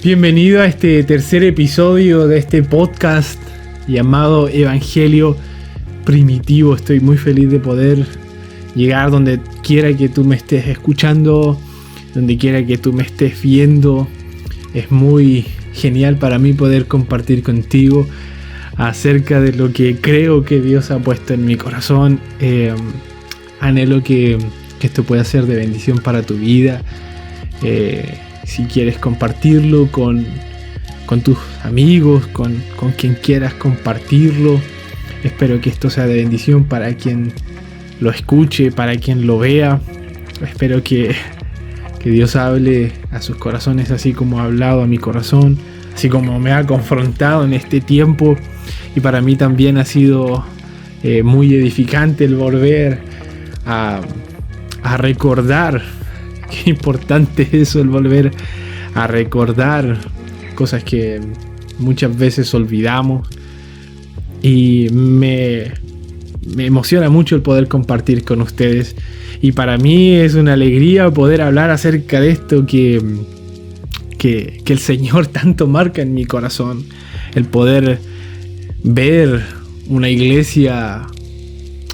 Bienvenido a este tercer episodio de este podcast llamado Evangelio Primitivo. Estoy muy feliz de poder llegar donde quiera que tú me estés escuchando, donde quiera que tú me estés viendo. Es muy genial para mí poder compartir contigo acerca de lo que creo que Dios ha puesto en mi corazón. Anhelo que esto pueda ser de bendición para tu vida. Si quieres compartirlo con tus amigos, con quien quieras compartirlo, espero que esto sea de bendición para quien lo escuche, para quien lo vea. Espero que Dios hable a sus corazones así como ha hablado a mi corazón, así como me ha confrontado en este tiempo. Y para mí también ha sido muy edificante el volver a recordar. Qué importante es eso, el volver a recordar cosas que muchas veces olvidamos. Y me emociona mucho el poder compartir con ustedes. Y para mí es una alegría poder hablar acerca de esto que el Señor tanto marca en mi corazón. El poder ver una iglesia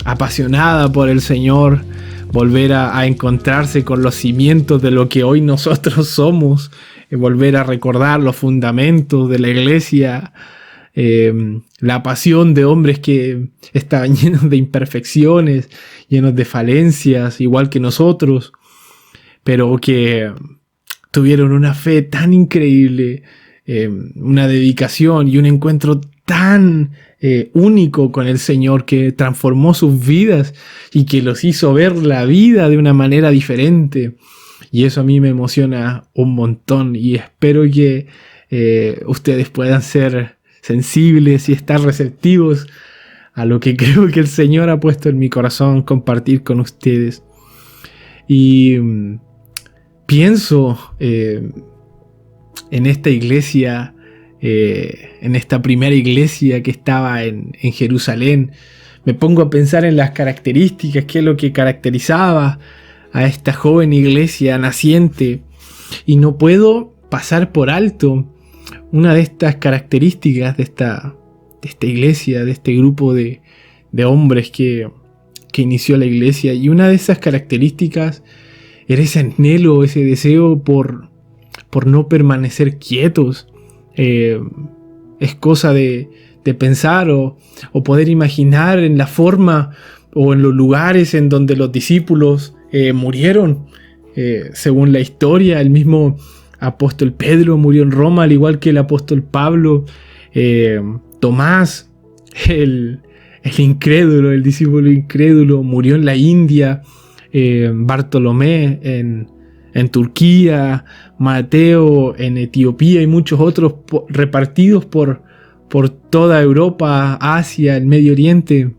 apasionada por el Señor, volver a encontrarse con los cimientos de lo que hoy nosotros somos, volver a recordar los fundamentos de la iglesia, la pasión de hombres que estaban llenos de imperfecciones, llenos de falencias, igual que nosotros, pero que tuvieron una fe tan increíble, una dedicación y un encuentro tan único con el Señor, que transformó sus vidas y que los hizo ver la vida de una manera diferente. Y eso a mí me emociona un montón, y espero que ustedes puedan ser sensibles y estar receptivos a lo que creo que el Señor ha puesto en mi corazón compartir con ustedes. Y pienso en esta iglesia, en esta primera iglesia que estaba en Jerusalén. Me pongo a pensar en las características, qué es lo que caracterizaba a esta joven iglesia naciente, y no puedo pasar por alto una de estas características de esta iglesia, de este grupo de hombres que inició la iglesia. Y una de esas características era ese anhelo, ese deseo por no permanecer quietos. Es cosa de pensar o poder imaginar en la forma o en los lugares en donde los discípulos murieron. Según la historia, el mismo apóstol Pedro murió en Roma, al igual que el apóstol Pablo. Tomás, el incrédulo, el discípulo incrédulo, murió en la India. Bartolomé en Turquía, Mateo en Etiopía, y muchos otros repartidos por toda Europa, Asia, el Medio Oriente.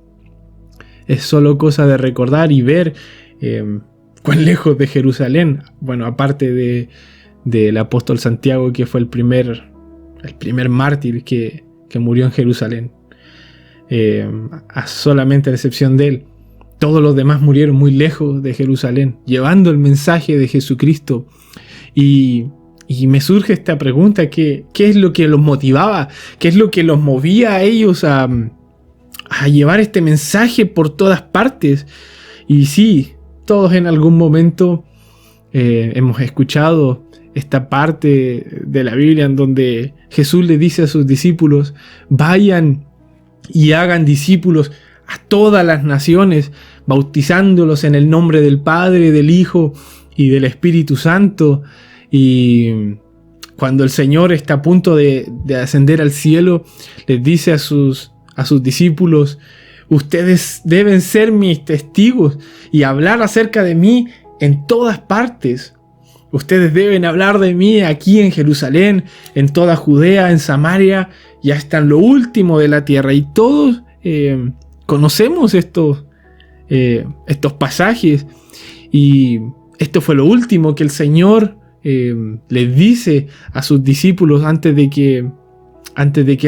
Es solo cosa de recordar y ver cuán lejos de Jerusalén, bueno, aparte del apóstol Santiago, que fue el primer mártir que murió en Jerusalén, solamente a excepción de él. Todos los demás murieron muy lejos de Jerusalén, llevando el mensaje de Jesucristo. Y me surge esta pregunta: ¿qué es lo que los motivaba? ¿Qué es lo que los movía a ellos a llevar este mensaje por todas partes? Y sí, todos en algún momento hemos escuchado esta parte de la Biblia en donde Jesús le dice a sus discípulos: vayan y hagan discípulos a todas las naciones, bautizándolos en el nombre del Padre, del Hijo y del Espíritu Santo. Y cuando el Señor está a punto de ascender al cielo, les dice a sus discípulos: ustedes deben ser mis testigos y hablar acerca de mí en todas partes. Ustedes deben hablar de mí aquí en Jerusalén, en toda Judea, en Samaria y hasta en lo último de la tierra. Y todos conocemos estos pasajes, y esto fue lo último que el Señor les dice a sus discípulos antes de que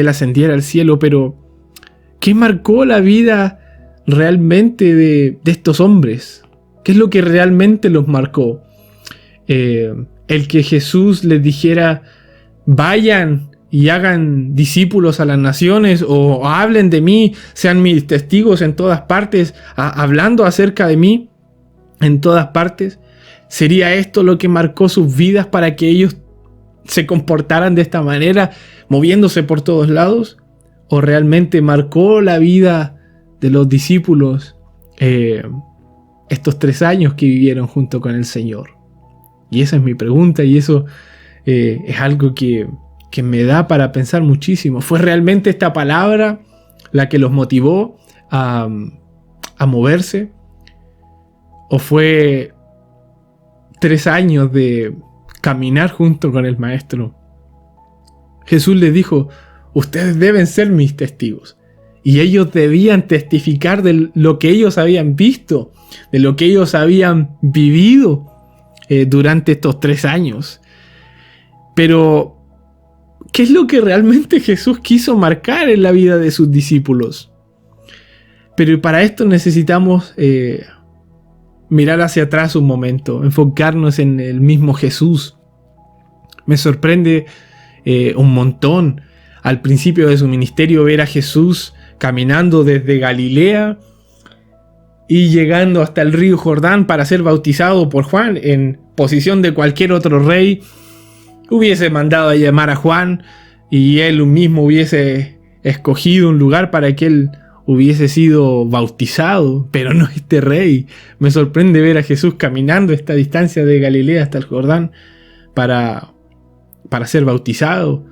Él ascendiera al cielo. Pero ¿qué marcó la vida realmente de estos hombres? ¿Qué es lo que realmente los marcó? El que Jesús les dijera: vayan y hagan discípulos a las naciones, o hablen de mí, sean mis testigos en todas partes, hablando acerca de mí en todas partes. ¿Sería esto lo que marcó sus vidas para que ellos se comportaran de esta manera, moviéndose por todos lados? ¿O realmente marcó la vida de los discípulos estos 3 años que vivieron junto con el Señor? Y esa es mi pregunta, y eso es algo que me da para pensar muchísimo. ¿Fue realmente esta palabra la que los motivó a moverse? ¿O fue 3 años de caminar junto con el Maestro? Jesús les dijo: ustedes deben ser mis testigos. Y ellos debían testificar de lo que ellos habían visto, de lo que ellos habían vivido durante estos 3 años. Pero ¿qué es lo que realmente Jesús quiso marcar en la vida de sus discípulos? Pero para esto necesitamos mirar hacia atrás un momento, enfocarnos en el mismo Jesús. Me sorprende un montón al principio de su ministerio ver a Jesús caminando desde Galilea y llegando hasta el río Jordán para ser bautizado por Juan, en posición de cualquier otro rey. Hubiese mandado a llamar a Juan y él mismo hubiese escogido un lugar para que él hubiese sido bautizado, pero no este rey. Me sorprende ver a Jesús caminando esta distancia de Galilea hasta el Jordán para ser bautizado.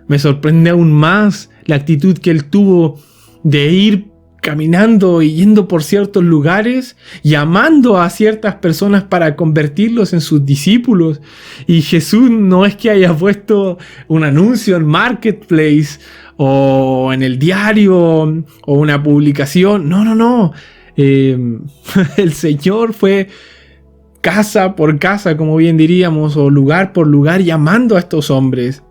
Me sorprende aún más la actitud que él tuvo de ir caminando y yendo por ciertos lugares, llamando a ciertas personas para convertirlos en sus discípulos. Y Jesús no es que haya puesto un anuncio en Marketplace o en el diario o una publicación. No. El Señor fue casa por casa, como bien diríamos, o lugar por lugar, llamando a estos hombres.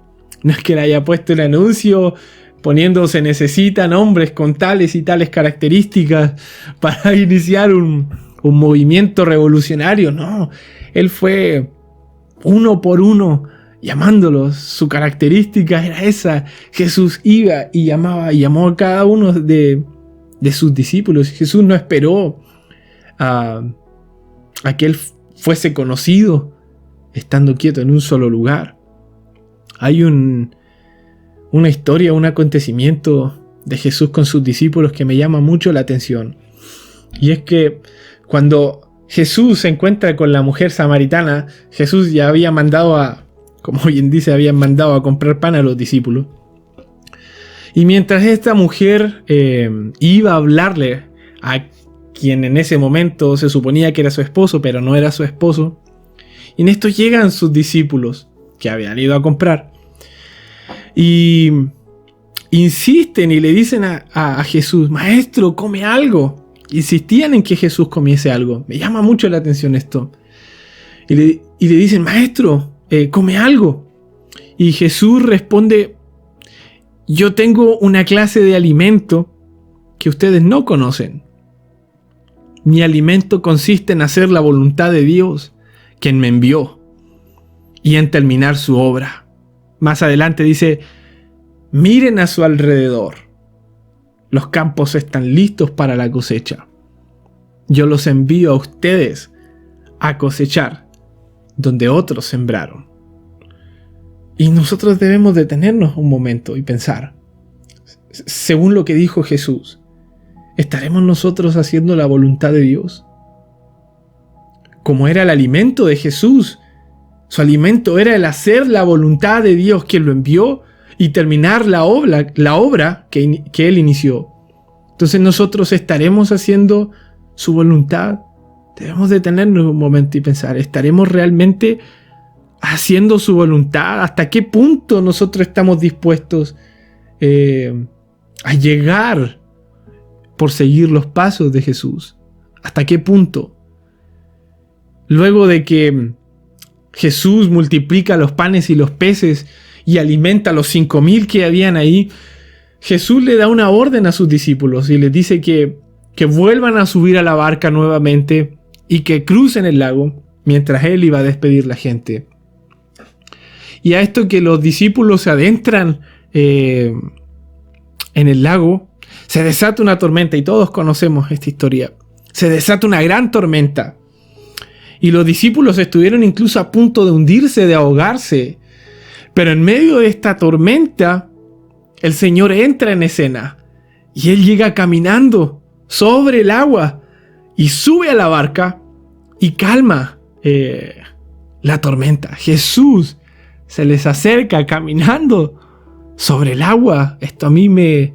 No es que le haya puesto el anuncio poniendo se necesitan hombres con tales y tales características para iniciar un movimiento revolucionario. No, él fue uno por uno llamándolos. Su característica era esa. Jesús iba y llamó a cada uno de sus discípulos. Jesús no esperó a que él fuese conocido estando quieto en un solo lugar. Hay una historia, un acontecimiento de Jesús con sus discípulos que me llama mucho la atención. Y es que cuando Jesús se encuentra con la mujer samaritana, Jesús ya había mandado como bien dice, habían mandado a comprar pan a los discípulos. Y mientras esta mujer iba a hablarle a quien en ese momento se suponía que era su esposo, pero no era su esposo, y en esto llegan sus discípulos que habían ido a comprar. Y insisten y le dicen a Jesús: Maestro, come algo. Insistían en que Jesús comiese algo. Me llama mucho la atención esto. Y le dicen: Maestro, come algo. Y Jesús responde: yo tengo una clase de alimento que ustedes no conocen. Mi alimento consiste en hacer la voluntad de Dios, quien me envió, y en terminar su obra. Más adelante dice: miren a su alrededor. Los campos están listos para la cosecha. Yo los envío a ustedes a cosechar donde otros sembraron. Y nosotros debemos detenernos un momento y pensar, según lo que dijo Jesús, ¿estaremos nosotros haciendo la voluntad de Dios? Como era el alimento de Jesús, su alimento era el hacer la voluntad de Dios, quien lo envió, y terminar la obra que Él inició. Entonces nosotros estaremos haciendo su voluntad. Debemos detenernos un momento y pensar, ¿estaremos realmente haciendo su voluntad? ¿Hasta qué punto nosotros estamos dispuestos a llegar por seguir los pasos de Jesús? ¿Hasta qué punto? Luego de que Jesús multiplica los panes y los peces y alimenta a los 5,000 que habían ahí, Jesús le da una orden a sus discípulos y les dice que vuelvan a subir a la barca nuevamente y que crucen el lago mientras Él iba a despedir a la gente. y a esto que los discípulos se adentran en el lago, se desata una tormenta, y todos conocemos esta historia. Se desata una gran tormenta. Y los discípulos estuvieron incluso a punto de hundirse, de ahogarse. Pero en medio de esta tormenta, el Señor entra en escena. Y Él llega caminando sobre el agua y sube a la barca y calma la tormenta. Jesús se les acerca caminando sobre el agua. Esto a mí me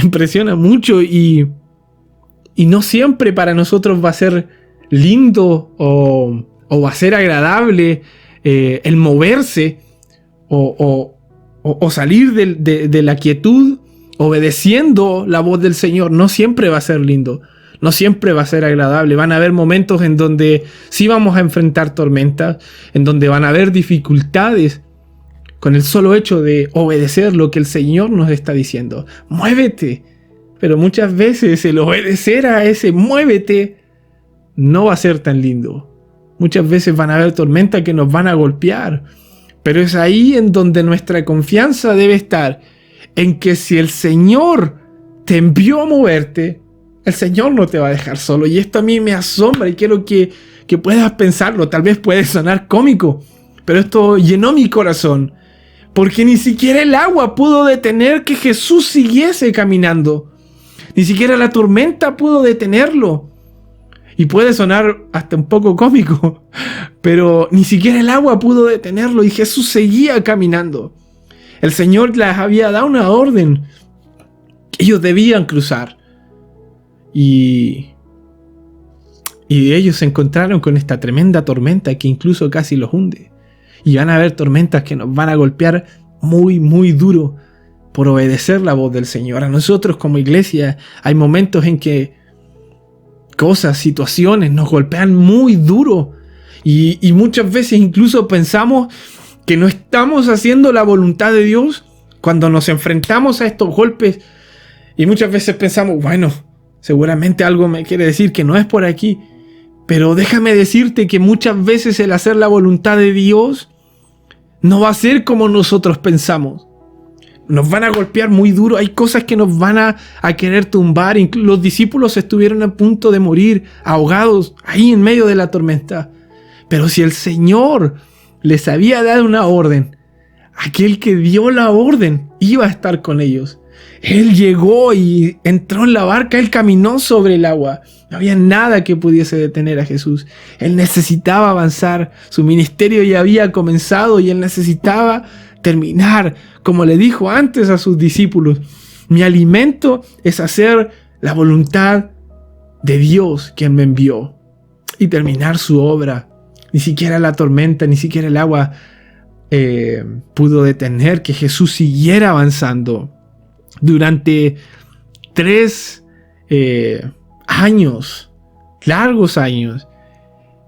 impresiona mucho y no siempre para nosotros va a ser lindo o va a ser agradable el moverse o salir de la quietud obedeciendo la voz del Señor. No siempre va a ser lindo, no siempre va a ser agradable. Van a haber momentos en donde sí vamos a enfrentar tormentas, en donde van a haber dificultades con el solo hecho de obedecer lo que el Señor nos está diciendo. Muévete. Pero muchas veces el obedecer a ese muévete no va a ser tan lindo. Muchas veces van a haber tormentas que nos van a golpear. Pero es ahí en donde nuestra confianza debe estar, en que si el Señor te envió a moverte, el Señor no te va a dejar solo. Y esto a mí me asombra y quiero que puedas pensarlo. Tal vez puede sonar cómico, pero esto llenó mi corazón. Porque ni siquiera el agua pudo detener que Jesús siguiese caminando. Ni siquiera la tormenta pudo detenerlo. Y puede sonar hasta un poco cómico, pero ni siquiera el agua pudo detenerlo y Jesús seguía caminando. El Señor les había dado una orden. Ellos debían cruzar. Y ellos se encontraron con esta tremenda tormenta que incluso casi los hunde. Y van a haber tormentas que nos van a golpear muy, muy duro por obedecer la voz del Señor. A nosotros como iglesia hay momentos en que cosas, situaciones nos golpean muy duro. Y muchas veces incluso pensamos que no estamos haciendo la voluntad de Dios cuando nos enfrentamos a estos golpes. Y muchas veces pensamos, bueno, seguramente algo me quiere decir que no es por aquí. Pero déjame decirte que muchas veces el hacer la voluntad de Dios no va a ser como nosotros pensamos. Nos van a golpear muy duro. Hay cosas que nos van a querer tumbar. Los discípulos estuvieron a punto de morir ahogados ahí en medio de la tormenta. Pero si el Señor les había dado una orden, aquel que dio la orden iba a estar con ellos. Él llegó y entró en la barca. Él caminó sobre el agua. No había nada que pudiese detener a Jesús. Él necesitaba avanzar. Su ministerio ya había comenzado y él necesitaba terminar. Como le dijo antes a sus discípulos, mi alimento es hacer la voluntad de Dios quien me envió y terminar su obra. Ni siquiera la tormenta, ni siquiera el agua pudo detener que Jesús siguiera avanzando. Durante 3 años, largos años,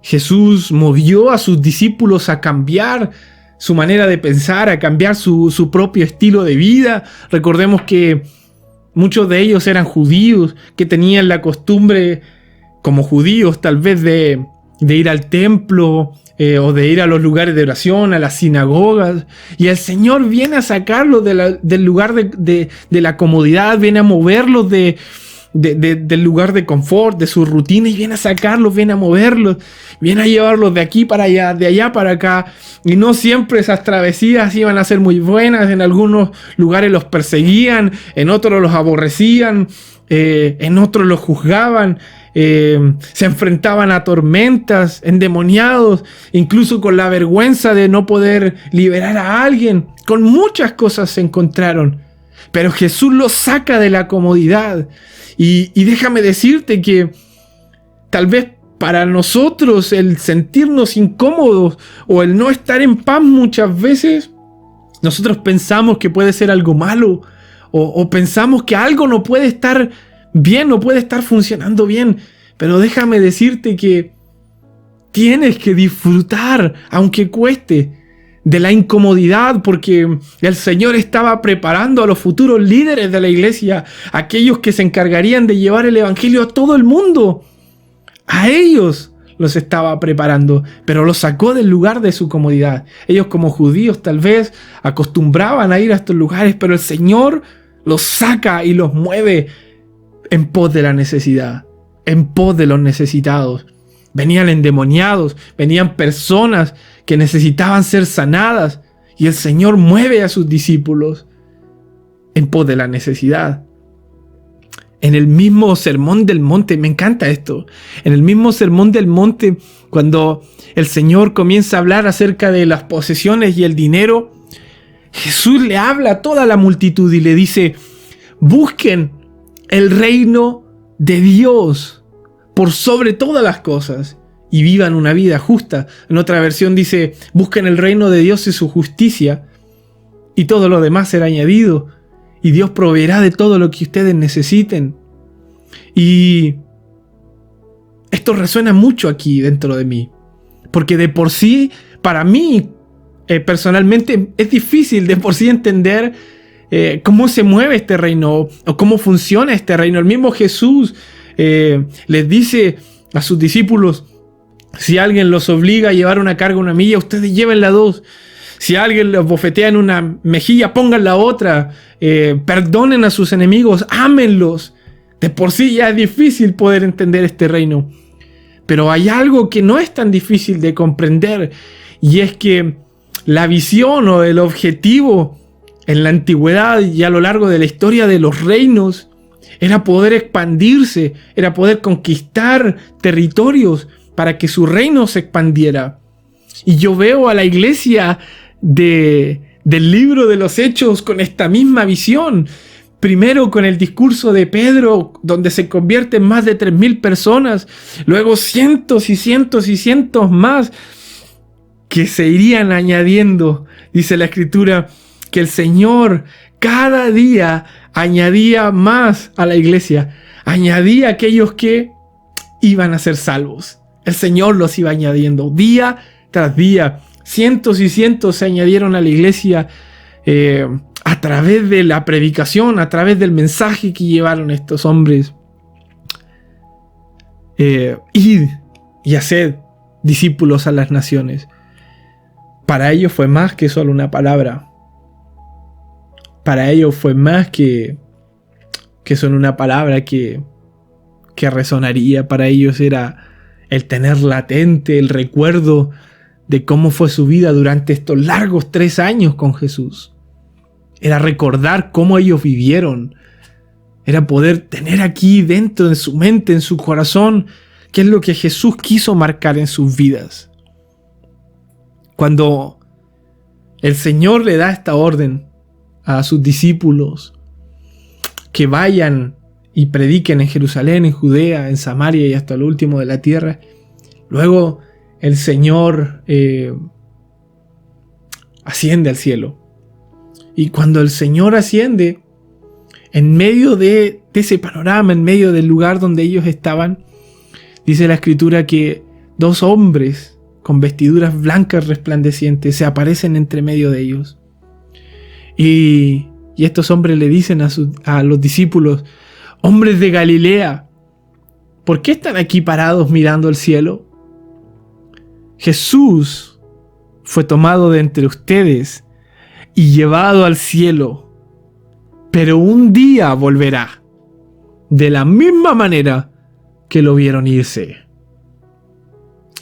Jesús movió a sus discípulos a cambiar su manera de pensar, a cambiar su propio estilo de vida. Recordemos que muchos de ellos eran judíos, que tenían la costumbre, como judíos tal vez, de ir al templo o de ir a los lugares de oración, a las sinagogas. Y el Señor viene a sacarlos del lugar de la comodidad, viene a moverlos del lugar de confort, de su rutina, y viene a sacarlos, viene a moverlos, viene a llevarlos de aquí para allá, de allá para acá. Y no siempre esas travesías iban a ser muy buenas. En algunos lugares los perseguían, en otros los aborrecían, en otros los juzgaban, se enfrentaban a tormentas, endemoniados, incluso con la vergüenza de no poder liberar a alguien. Con muchas cosas se encontraron, pero Jesús los saca de la comodidad. Y déjame decirte que tal vez para nosotros el sentirnos incómodos o el no estar en paz muchas veces, nosotros pensamos que puede ser algo malo o pensamos que algo no puede estar bien, no puede estar funcionando bien. Pero déjame decirte que tienes que disfrutar, aunque cueste, de la incomodidad, porque el Señor estaba preparando a los futuros líderes de la iglesia, aquellos que se encargarían de llevar el evangelio a todo el mundo. A ellos los estaba preparando, pero los sacó del lugar de su comodidad. Ellos como judíos tal vez acostumbraban a ir a estos lugares, pero el Señor los saca y los mueve en pos de la necesidad, en pos de los necesitados. Venían endemoniados, venían personas que necesitaban ser sanadas, y el Señor mueve a sus discípulos en pos de la necesidad. En el mismo Sermón del Monte, me encanta esto, en el mismo Sermón del Monte, cuando el Señor comienza a hablar acerca de las posesiones y el dinero, Jesús le habla a toda la multitud y le dice: busquen el reino de Dios por sobre todas las cosas y vivan una vida justa. En otra versión dice: busquen el reino de Dios y su justicia, y todo lo demás será añadido. Y Dios proveerá de todo lo que ustedes necesiten. Y esto resuena mucho aquí dentro de mí. Porque de por sí, para mí, personalmente, es difícil de por sí entender cómo se mueve este reino o cómo funciona este reino. El mismo Jesús les dice a sus discípulos: si alguien los obliga a llevar una carga una milla, ustedes llévenla dos. Si alguien los bofetea en una mejilla, pongan la otra. Perdonen a sus enemigos, ámenlos. De por sí ya es difícil poder entender este reino. Pero hay algo que no es tan difícil de comprender, y es que la visión o el objetivo en la antigüedad y a lo largo de la historia de los reinos era poder expandirse, era poder conquistar territorios para que su reino se expandiera. Y yo veo a la iglesia del libro de los Hechos con esta misma visión. Primero con el discurso de Pedro, donde se convierten más de 3,000 personas. Luego cientos y cientos y cientos más que se irían añadiendo. Dice la Escritura que el Señor cada día añadía más a la iglesia. Añadía a aquellos que iban a ser salvos. El Señor los iba añadiendo día tras día. Cientos y cientos se añadieron a la iglesia a través de la predicación, a través del mensaje que llevaron estos hombres. Id y haced discípulos a las naciones. Para ellos fue más que solo una palabra. Para ellos fue más que solo una palabra que resonaría. Para ellos era el tener latente el recuerdo de cómo fue su vida durante estos largos 3 años con Jesús. Era recordar cómo ellos vivieron. Era poder tener aquí dentro de su mente, en su corazón, qué es lo que Jesús quiso marcar en sus vidas. Cuando el Señor le da esta orden a sus discípulos, que vayan y prediquen en Jerusalén, en Judea, en Samaria y hasta lo último de la tierra, luego el Señor asciende al cielo. Y cuando el Señor asciende, en medio de ese panorama, en medio del lugar donde ellos estaban, dice la Escritura que 2 hombres con vestiduras blancas resplandecientes se aparecen entre medio de ellos. Y estos hombres le dicen a los discípulos: hombres de Galilea, ¿por qué están aquí parados mirando al cielo? Jesús fue tomado de entre ustedes y llevado al cielo, pero un día volverá, de la misma manera que lo vieron irse.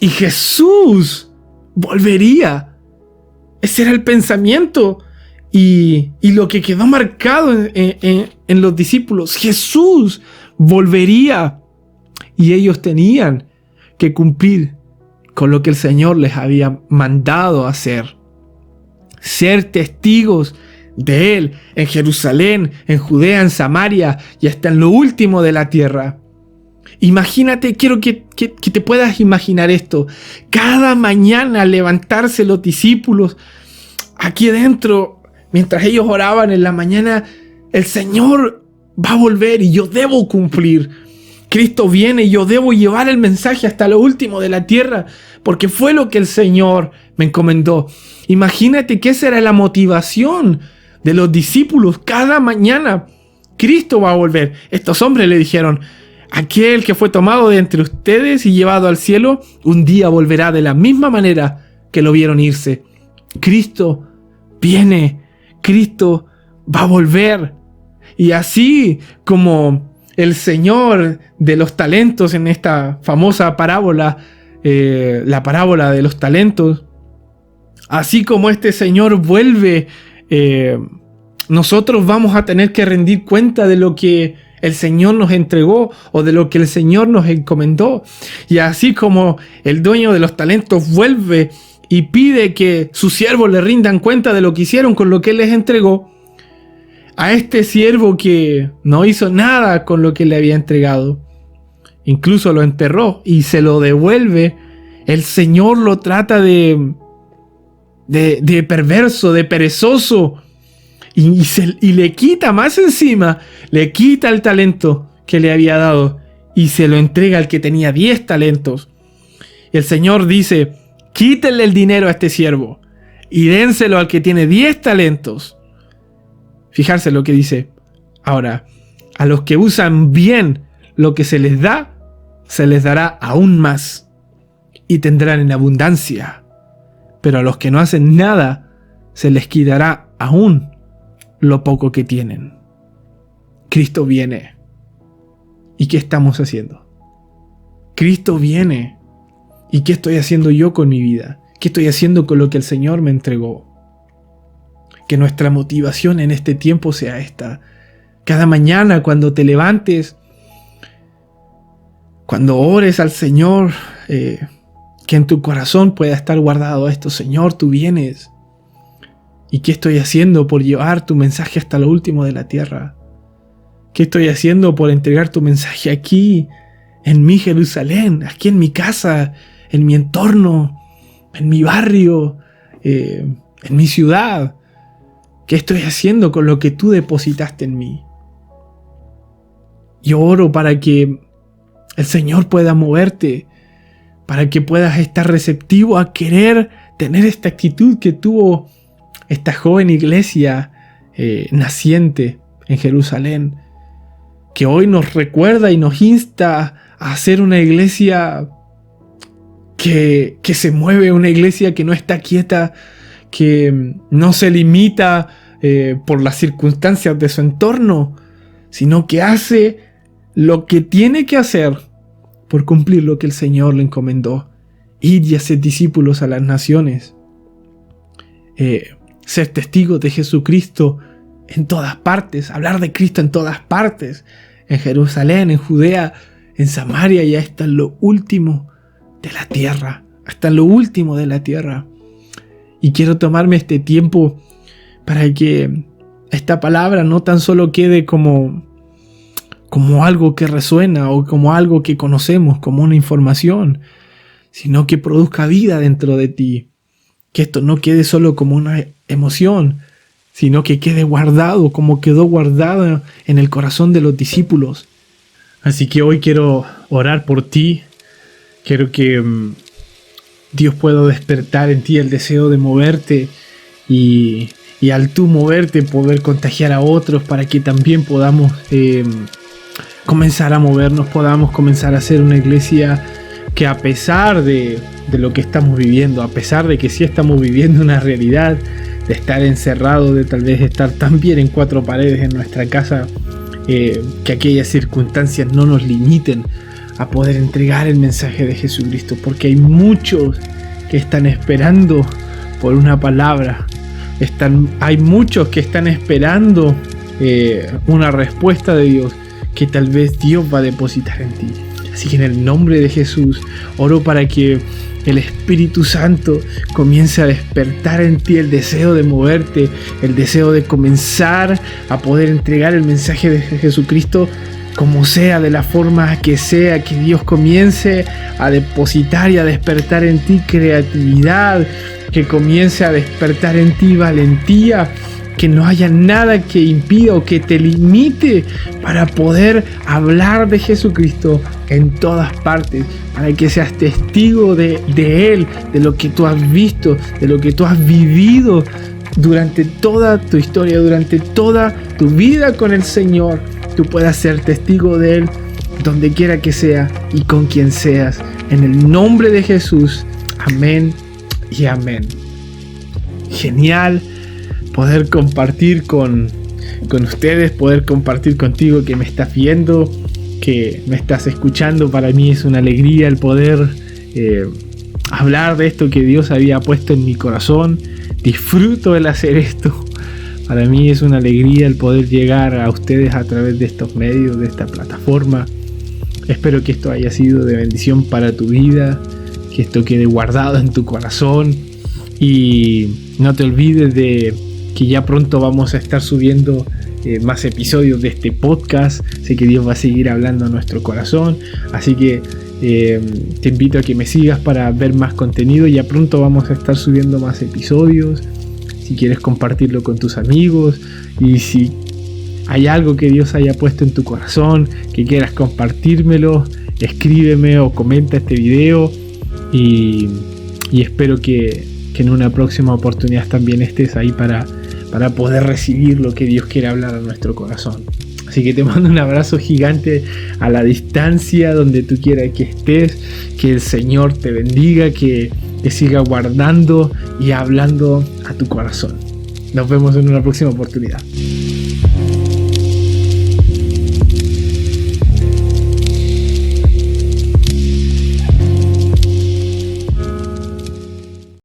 Y Jesús volvería. Ese era el pensamiento y lo que quedó marcado en los discípulos. Jesús volvería, y ellos tenían que cumplir con lo que el Señor les había mandado hacer. Ser testigos de Él en Jerusalén, en Judea, en Samaria y hasta en lo último de la tierra. Imagínate, quiero que te puedas imaginar esto. Cada mañana levantarse los discípulos aquí adentro, mientras ellos oraban en la mañana: el Señor va a volver y yo debo cumplir. Cristo viene y yo debo llevar el mensaje hasta lo último de la tierra, porque fue lo que el Señor me encomendó. Imagínate que esa era la motivación de los discípulos. Cada mañana: Cristo va a volver. Estos hombres le dijeron: aquel que fue tomado de entre ustedes y llevado al cielo, un día volverá de la misma manera que lo vieron irse. Cristo viene, Cristo va a volver. Y así como el Señor de los talentos en esta famosa parábola, la parábola de los talentos, así como este Señor vuelve, nosotros vamos a tener que rendir cuenta de lo que el Señor nos entregó o de lo que el Señor nos encomendó. Y así como el dueño de los talentos vuelve y pide que sus siervos le rindan cuenta de lo que hicieron con lo que Él les entregó, a este siervo que no hizo nada con lo que le había entregado, incluso lo enterró y se lo devuelve, el Señor lo trata de perverso, de perezoso, y le quita más encima, le quita el talento que le había dado y se lo entrega al que tenía 10 talentos. Y el Señor dice: quítenle el dinero a este siervo y dénselo al que tiene 10 talentos. Fijarse lo que dice: ahora, a los que usan bien lo que se les da, se les dará aún más y tendrán en abundancia. Pero a los que no hacen nada, se les quitará aún lo poco que tienen. Cristo viene. ¿Y qué estamos haciendo? Cristo viene. ¿Y qué estoy haciendo yo con mi vida? ¿Qué estoy haciendo con lo que el Señor me entregó? Que nuestra motivación en este tiempo sea esta. Cada mañana cuando te levantes, cuando ores al Señor, que en tu corazón pueda estar guardado esto: Señor, tú vienes. ¿Y qué estoy haciendo por llevar tu mensaje hasta lo último de la tierra? ¿Qué estoy haciendo por entregar tu mensaje aquí, en mi Jerusalén, aquí en mi casa, en mi entorno, en mi barrio, en mi ciudad? ¿Qué estoy haciendo con lo que tú depositaste en mí? Yo oro para que el Señor pueda moverte, para que puedas estar receptivo a querer tener esta actitud que tuvo esta joven iglesia naciente en Jerusalén, que hoy nos recuerda y nos insta a ser una iglesia que se mueve, una iglesia que no está quieta, que no se limita por las circunstancias de su entorno, sino que hace lo que tiene que hacer por cumplir lo que el Señor le encomendó: ir y hacer discípulos a las naciones, ser testigos de Jesucristo en todas partes, hablar de Cristo en todas partes, en Jerusalén, en Judea, en Samaria y hasta lo último de la tierra, hasta lo último de la tierra. Y quiero tomarme este tiempo para que esta palabra no tan solo quede como algo que resuena o como algo que conocemos, como una información, sino que produzca vida dentro de ti. Que esto no quede solo como una emoción, sino que quede guardado como quedó guardado en el corazón de los discípulos. Así que hoy quiero orar por ti. Quiero que Dios pueda despertar en ti el deseo de moverte y al tú moverte poder contagiar a otros para que también podamos comenzar a movernos, podamos comenzar a ser una iglesia que, a pesar de lo que estamos viviendo, a pesar de que sí estamos viviendo una realidad de estar encerrado, de tal vez estar tan bien en 4 paredes en nuestra casa, que aquellas circunstancias no nos limiten a poder entregar el mensaje de Jesucristo, porque hay muchos que están esperando por una palabra, hay muchos que están esperando una respuesta de Dios que tal vez Dios va a depositar en ti. Así que en el nombre de Jesús oro para que el Espíritu Santo comience a despertar en ti el deseo de moverte, el deseo de comenzar a poder entregar el mensaje de Jesucristo como sea, de la forma que sea, que Dios comience a depositar y a despertar en ti creatividad, que comience a despertar en ti valentía, que no haya nada que impida o que te limite para poder hablar de Jesucristo en todas partes, para que seas testigo de Él, de lo que tú has visto, de lo que tú has vivido durante toda tu historia, durante toda tu vida con el Señor. Tú puedas ser testigo de Él donde quiera que sea y con quien seas. En el nombre de Jesús. Amén y amén. Genial poder compartir con ustedes, poder compartir contigo que me estás viendo, que me estás escuchando. Para mí es una alegría el poder hablar de esto que Dios había puesto en mi corazón. Disfruto el hacer esto. Para mí es una alegría el poder llegar a ustedes a través de estos medios, de esta plataforma. Espero que esto haya sido de bendición para tu vida, que esto quede guardado en tu corazón. Y no te olvides de que ya pronto vamos a estar subiendo más episodios de este podcast. Sé que Dios va a seguir hablando a nuestro corazón, así que te invito a que me sigas para ver más contenido. Ya pronto vamos a estar subiendo más episodios. Si quieres compartirlo con tus amigos, y si hay algo que Dios haya puesto en tu corazón que quieras compartírmelo, escríbeme o comenta este video, y espero que en una próxima oportunidad también estés ahí para poder recibir lo que Dios quiere hablar a nuestro corazón. Así que te mando un abrazo gigante a la distancia, donde tú quieras que estés. Que el Señor te bendiga, que siga guardando y hablando a tu corazón. Nos vemos en una próxima oportunidad.